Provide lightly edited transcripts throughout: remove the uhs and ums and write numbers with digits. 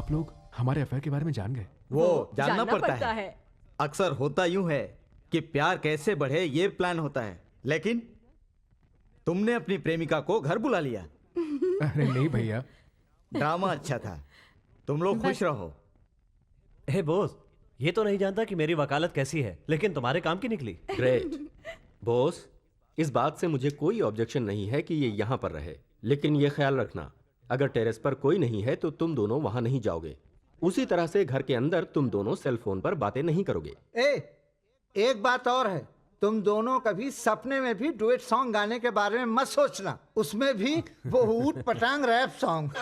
आप लोग हमारे अफेयर के बारे में जान गए? वो जानना पड़ता है। अक्सर होता यूं है कि प्यार कैसे बढ़े ये प्लान होता है, लेकिन तुमने अपनी प्रेमिका को घर बुला लिया। अरे नहीं भैया, ड्रामा अच्छा था, तुम लोग खुश रहो। हे बॉस, ये तो नहीं जानता कि मेरी वकालत कैसी है, लेकिन तुम्हारे काम की निकली। ग्रेट बॉस, इस बात से मुझे कोई ऑब्जेक्शन नहीं है कि ये यहाँ पर रहे, लेकिन ये ख्याल रखना अगर टेरेस पर कोई नहीं है तो तुम दोनों वहां नहीं जाओगे। उसी तरह से घर के अंदर तुम दोनों सेल फोन पर बातें नहीं करोगे। एक बात और है, तुम दोनों कभी सपने में भी डुएट सॉन्ग गाने के बारे में मत सोचना, उसमें भी वो ऊट पटांग रैप सॉन्ग।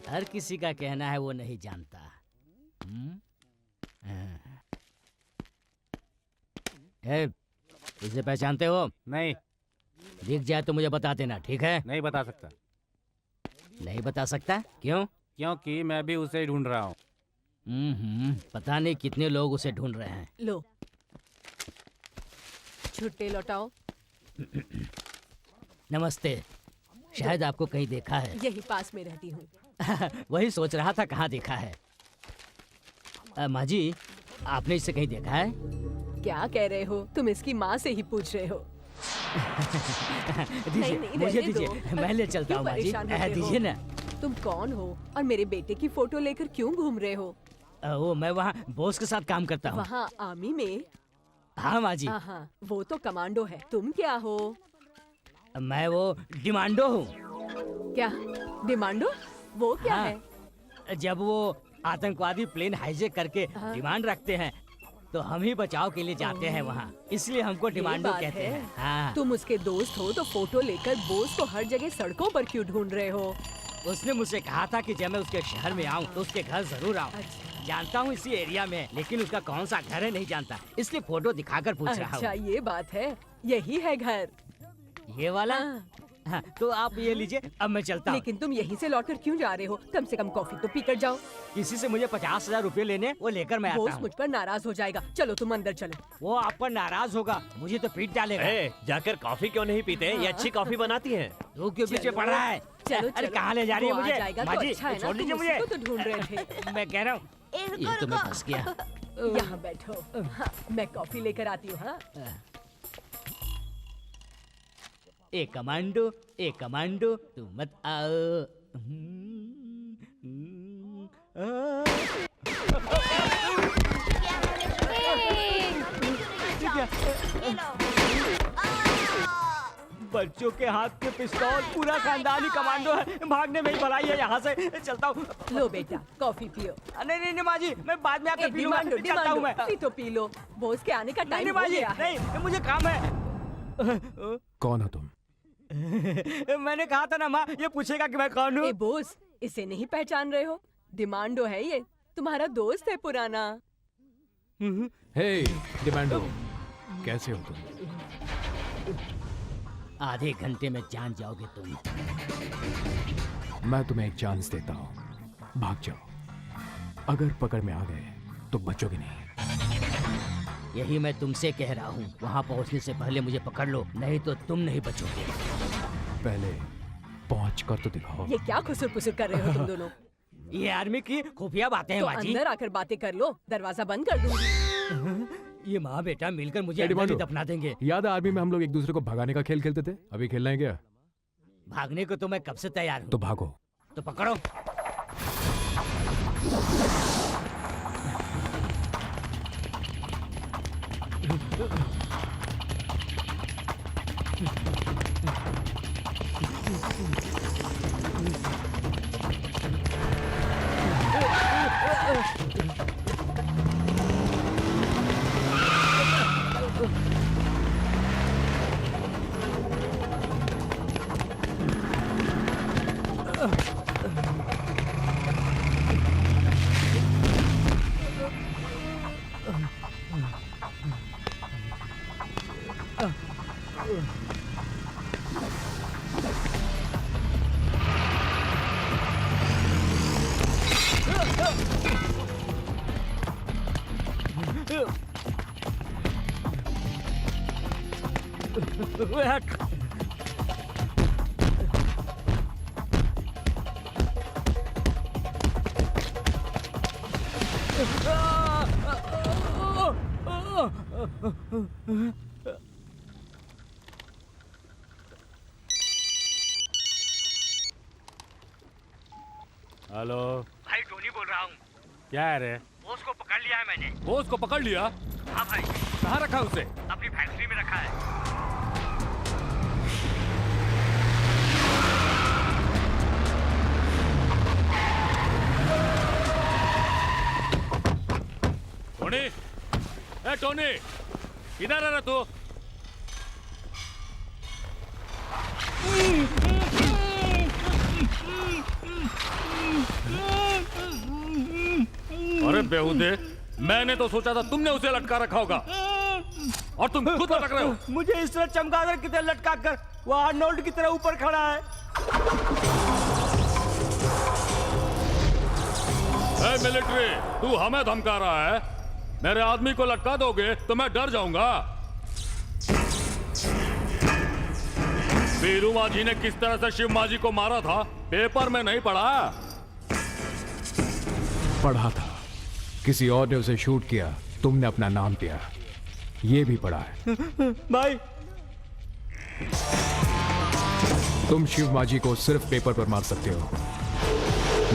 हर किसी का कहना है वो नहीं जानता। इसे पहचानते हो? नहीं। दिख जाए तो मुझे बता देना, ठीक है? नहीं बता सकता। नहीं बता सकता? क्यों? क्योंकि मैं भी उसे ढूंढ रहा हूँ। पता नहीं कितने लोग उसे ढूंढ रहे हैं। लो, छुट्टे लौटाओ। नमस्ते, शायद आपको कहीं देखा है। यही पास में रहती हूँ। वही सोच रहा था कहाँ देखा है। माँ जी, आपने इसे कहीं देखा है? क्या कह रहे हो? तुम इसकी माँ से ही पूछ रहे हो। दीजिए, मुझे दीजिए, मैं ले चलता हूँ। माँ जी, दीजिए ना। तुम कौन हो और मेरे बेटे की फोटो लेकर क्यों घूम रहे हो? वो मैं वहाँ बॉस के साथ काम करता हूँ। वहाँ आर्मी में? हाँ माँ जी। हाँ, वो तो कमांडो है। तुम क्या हो? मैं वो डिमांडो हूँ। क्या डिमांडो? वो क्या हाँ, है? जब वो आतंकवादी प्लेन हाईजैक करके डिमांड रखते हैं तो हम ही बचाव के लिए जाते हैं वहाँ, इसलिए हमको डिमांडो कहते हैं। हाँ। तुम उसके दोस्त हो तो फोटो लेकर बोस को हर जगह सड़कों पर क्यों ढूंढ रहे हो? उसने मुझसे कहा था कि जब मैं उसके शहर में आऊँ तो उसके घर जरूर आऊँ। अच्छा। जानता हूँ इसी एरिया में, लेकिन उसका कौन सा घर है नहीं जानता, इसलिए फोटो दिखाकर पूछ रहा हूँ। अच्छा, ये बात है। यही है घर? ये वाला? हाँ, तो आप ये लीजिए, अब मैं चलता हूँ। लेकिन तुम यहीं से लौटकर क्यों जा रहे हो? कम से कम कॉफी तो पीकर जाओ। किसी से मुझे 50,000 रुपए लेने, वो लेकर मैं आता बोस हूँ। मुझ पर नाराज हो जाएगा। चलो तुम अंदर चलो। वो आप पर नाराज होगा, मुझे तो पीट डालेगा। जाकर कॉफी क्यों नहीं पीते? ये अच्छी कॉफी बनाती हैं। तू क्यों पीछे पड़ रहा है? चलो, अरे कहाँ ले जा रही है वो आ मुझे? जाएगा तो माँ जी, अच्छा है ना, छोड़ तुम दीजिए उसी मुझे। को तो ढूंढ रहे थे। मैं कह रहा हूँ, ये तो मैं फंस गया। यहाँ बैठो। हाँ, मैं कॉफी लेकर आती हूँ। हाँ, एक कमांडो, तू मत आओ। बच्चों के हाथ के पिस्तौल, पूरा खानदान ही कमांडो है। भागने में ही भलाई है, यहाँ से चलता हूँ। लो बेटा, कॉफी पियो। नहीं नहीं माँ जी, मैं बाद में आकर पी लूंगा। चलता हूँ मैं। अभी तो पी लो, बोस के आने का टाइम हो गया है। नहीं, मुझे काम है। कौन हो तुम? मैंने कहा था ना माँ, ये पूछेगा कि मैं कौन हूँ। बोस, इसे नहीं पहचान रहे हो? डिमांडो है ये, तुम्हारा दोस्त है पुराना। हे डिमांडो, कैसे हो तुम? आधे घंटे में जान जाओगे तुम। मैं तुम्हें एक चांस देता हूँ, भाग जाओ। अगर पकड़ में आ गए तो बचोगे नहीं। यही मैं तुमसे कह रहा हूँ, वहाँ पहुँचने से पहले मुझे पकड़ लो, नहीं तो तुम नहीं बचोगे। पहले पहुँच कर तो दिखाओ। ये क्या खुसुर पुसुर कर रहे हो तुम दोनों? ये आर्मी की खुफिया बातें हैं तो माँ जी। अंदर आकर बातें कर लो, दरवाजा बंद कर दूंगी। ये माँ बेटा मिलकर मुझे अंदर ही दफना देंगे। याद है आर्मी में हम लोग एक दूसरे को भगाने का खेल खेलते थे? अभी खेलना है क्या? भागने को तो मैं कब से तैयार हूँ। तो भागो। तो पकड़ो। हेलो भाई टोनी बोल रहा हूँ। क्या है रे? बॉस को पकड़ लिया है मैंने। बॉस को पकड़ लिया? हाँ भाई, कहाँ रखा उसे? अपनी फैक्ट्री में रखा है। टोनी, ए टोनी, किधर है रे तू? अरे बेहूदे, मैंने तो सोचा था तुमने उसे लटका रखा होगा और तुम खुद लटक रहे हो। मुझे इस तरह चमगादड़ की तरह लटका कर वो आर्नोल्ड की तरह ऊपर खड़ा है। ए मिलिट्री, तू हमें धमका रहा है? मेरे आदमी को लटका दोगे तो मैं डर जाऊंगा। वीरू माझी ने किस तरह से शिव माझी को मारा था पेपर में नहीं पढ़ा? पढ़ा था, किसी और ने उसे शूट किया, तुमने अपना नाम दिया, ये भी पढ़ा है। भाई तुम शिव माझी को सिर्फ पेपर पर मार सकते हो,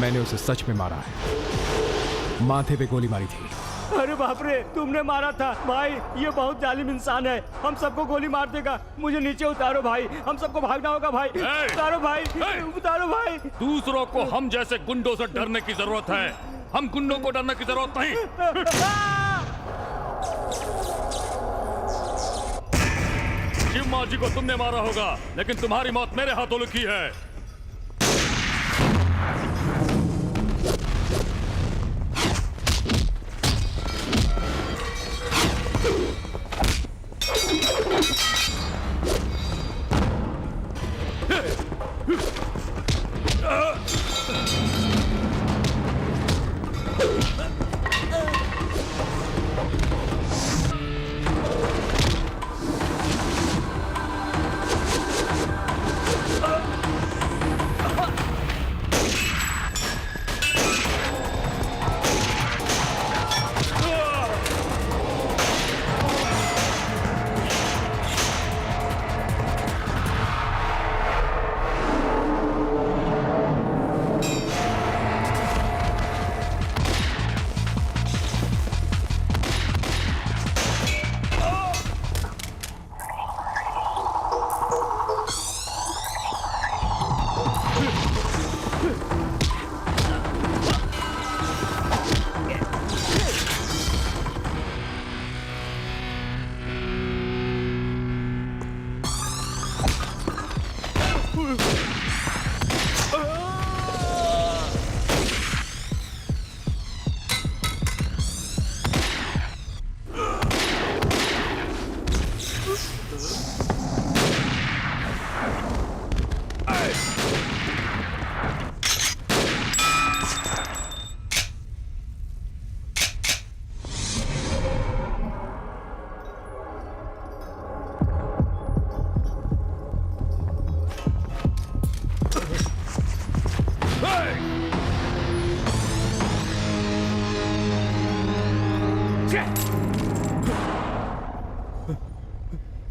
मैंने उसे सच में मारा है, माथे पे गोली मारी थी। अरे बाप रे, तुमने मारा था भाई। ये बहुत जालिम इंसान है, हम सबको गोली मार देगा। मुझे नीचे उतारो भाई, हम सबको भागना होगा भाई। उतारो भाई, उतारो भाई। दूसरों को हम जैसे गुंडों से डरने की जरूरत है, हम गुंडों को डरने की जरूरत नहीं। शिव माझी को तुमने मारा होगा, लेकिन तुम्हारी मौत मेरे हाथों लिखी है।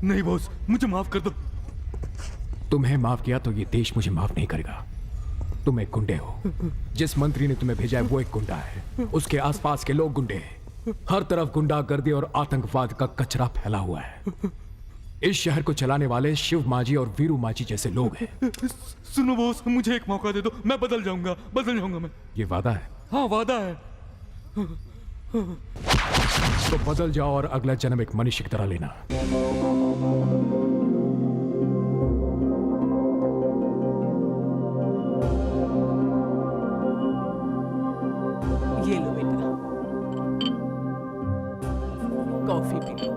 नहीं बॉस, मुझे माफ कर दो। तुम्हें माफ किया तो ये देश मुझे माफ नहीं करेगा। तुम एक गुंडे हो, जिस मंत्री ने तुम्हें भेजा है वो एक गुंडा है, उसके आसपास के लोग गुंडे हैं। हर तरफ गुंडागर्दी और आतंकवाद का कचरा फैला हुआ है। इस शहर को चलाने वाले शिव माझी और वीरू माझी जैसे लोग हैं। सुनो बॉस, मुझे एक मौका दे दो, मैं बदल जाऊंगा मैं। ये वादा है? हाँ वादा है। तो बदल जाओ और अगला जन्म एक मनुष्य की तरह लेना। ये लो बेटा, कॉफी पी लो।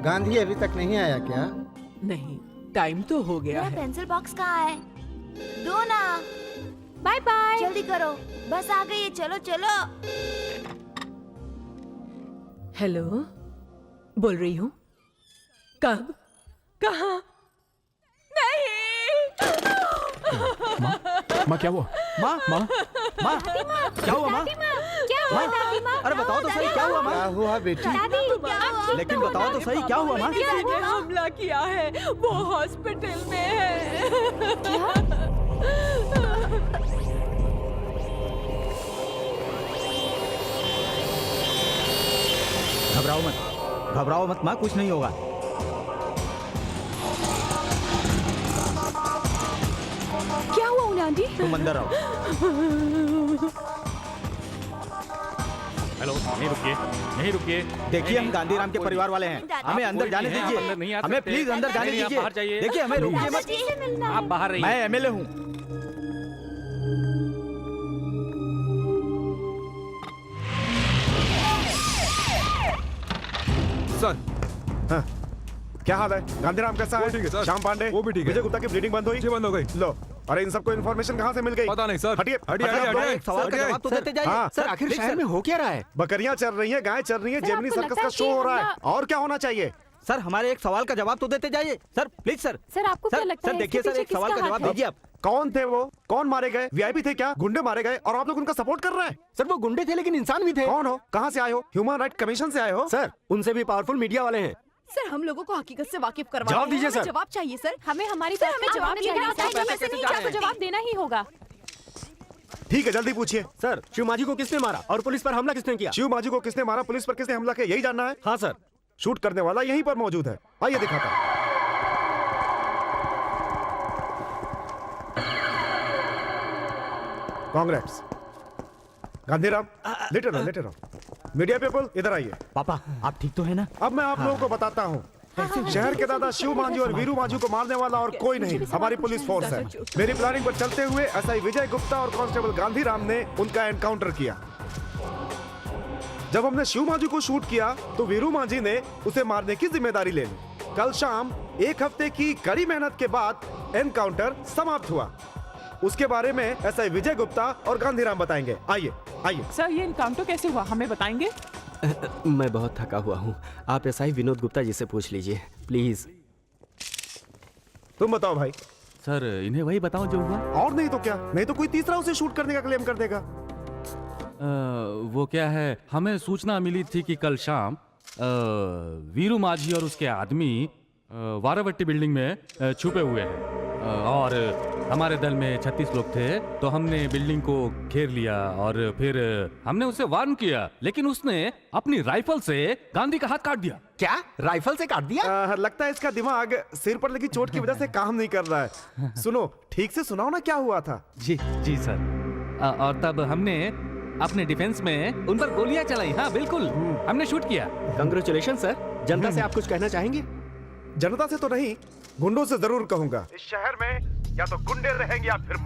गांधी अभी तक नहीं आया क्या? नहीं, टाइम तो हो गया मेरा है। पेंसिल बॉक्स कहाँ है? दो ना। Bye bye. जल्दी करो, बस आ गई है, चलो चलो। हेलो, बोल रही हूँ। कब? कहाँ? नहीं। माँ क्या हुआ? माँ माँ माँ क्या हुआ माँ? क्या हुआ दादी माँ? अरे बताओ तो सही क्या हुआ माँ? क्या हुआ बेटी? दादी क्या लेकिन बताओ तो सही क्या हुआ माँ? किसी ने हमला किया है, वो हॉस्पिटल में है। घबराओ मत माँ, कुछ नहीं होगा। क्या हुआ उन्हें आंटी? तुम अंदर रहो। हेलो, यहीं रुकिए, यहीं रुकिए। देखिए हम गांधीराम के परिवार वाले हैं, हमें अंदर जाने आप अंदर नहीं दीजिए। आ हमें सकते। प्लीज अंदर जाने नहीं, आप दीजिए। बाहर जाइए। देखिए हमें रोकिए मत। जी से मिलना आप बाहर रहिए। मैं एमएलए हूँ। सर हाँ क्या हाल है? गांधीराम कैसा है? ठीक है सर। श्याम पांडे, वो भी ठीक है। विजय गुप्ता की ब्लीडिंग बंद हुई? जी बंद हो गई। लो, अरे इन सबको इन्फॉर्मेशन कहाँ से मिल गई? पता नहीं सर। हटिए हटिए, हटिए, हटिए, हटिए। हटिए। सवाल का जवाब तो देते जाइए। हाँ, सर आखिर शहर में हो क्या रहा है? बकरियां चल रही हैं, गायें चल रही हैं, सर, जेमिनी आपको सर्कस लगता का है शो कि हो रहा है। हमला- और क्या होना चाहिए? सर हमारे एक सवाल का जवाब तो देते जाइए। Sir please sir. सर आपको क्या लगता सर है देखिए इसके सर, एक पीछे सवाल का किसका जवाब हाथ है? दीजिए आप। कौन थे वो? कौन मारे गए? वीआईपी थे क्या? गुंडे मारे गए और आप लोग उनका सपोर्ट कर रहे हैं? सर वो गुंडे थे लेकिन इंसान भी थे। कौन हो? कहाँ से आए हो? ह्यूमन राइट कमीशन से आए हो? सर उनसे भी पावरफुल मीडिया वाले हैं। सर हम लोगों को हकीकत से वाकिफ करवा जवाब दीजिए सर। जवाब चाहिए सर। हमें हमारी सर, तरफ हमें से जवाब चाहिए। चाहिए। सर, आप ऐसे नहीं, कैसे आपको जवाब देना ही होगा। ठीक है, जल्दी पूछिए। सर शिव माझी को किसने मारा और पुलिस पर हमला किसने किया? शिव माझी को किसने मारा, पुलिस पर किसने हमला किया, यही जानना है? हाँ सर। शूट करने वाला यहीं पर मौजूद है। आइए दिखाता हूं। कांग्रेस गांधीराम, लेटर रहो, लेटर रहो। मीडिया पीपल इधर आइए। पापा आप ठीक तो है ना? अब मैं आप लोगों को बताता हूँ। शहर के दादा शिव मांझी और वीरू मांझी को मारने वाला और कोई नहीं, हमारी पुलिस फोर्स है। मेरी प्लानिंग पर चलते हुए एसआई विजय गुप्ता और कांस्टेबल गांधीराम ने उनका एनकाउंटर किया। जब हमने शिव मांझी को शूट किया तो वीरू मांझी ने उसे मारने की जिम्मेदारी ले ली। कल शाम 1 हफ्ते की कड़ी मेहनत के बाद एनकाउंटर समाप्त हुआ। उसके बारे में एसआई विजय गुप्ता और गांधीराम बताएंगे। आइए आइए। सर ये एनकाउंटर कैसे हुआ हमें बताएंगे? मैं बहुत थका हुआ हूँ, आप एसआई विनोद गुप्ता जी से पूछ लीजिए प्लीज। तुम बताओ भाई। सर इन्हें वही बताओ जो हुआ। और नहीं तो क्या, नहीं तो कोई तीसरा उसे शूट करने का क्लेम कर देगा। वो क्या है, हमें सूचना मिली थी कि कल शाम वीरू माझी और उसके आदमी वारावट्टी बिल्डिंग में छुपे हुए हैं और हमारे दल में 36 लोग थे। तो हमने बिल्डिंग को घेर लिया और फिर हमने उसे वार्न किया, लेकिन उसने अपनी राइफल से गांधी का हाथ काट दिया। क्या राइफल से काट दिया? लगता है इसका दिमाग सिर पर लगी चोट की वजह से काम नहीं कर रहा है। सुनो, ठीक से सुनाओ ना क्या हुआ था। जी जी सर। और तब हमने अपने डिफेंस में उन पर गोलियां चलाई। हाँ बिल्कुल, हमने शूट किया। Congratulation sir. जनता से आप कुछ कहना चाहेंगे? जनता से तो नहीं, गुंडों से जरूर कहूंगा। इस शहर में या तो गुंडे रहेंगे या फिर मैं।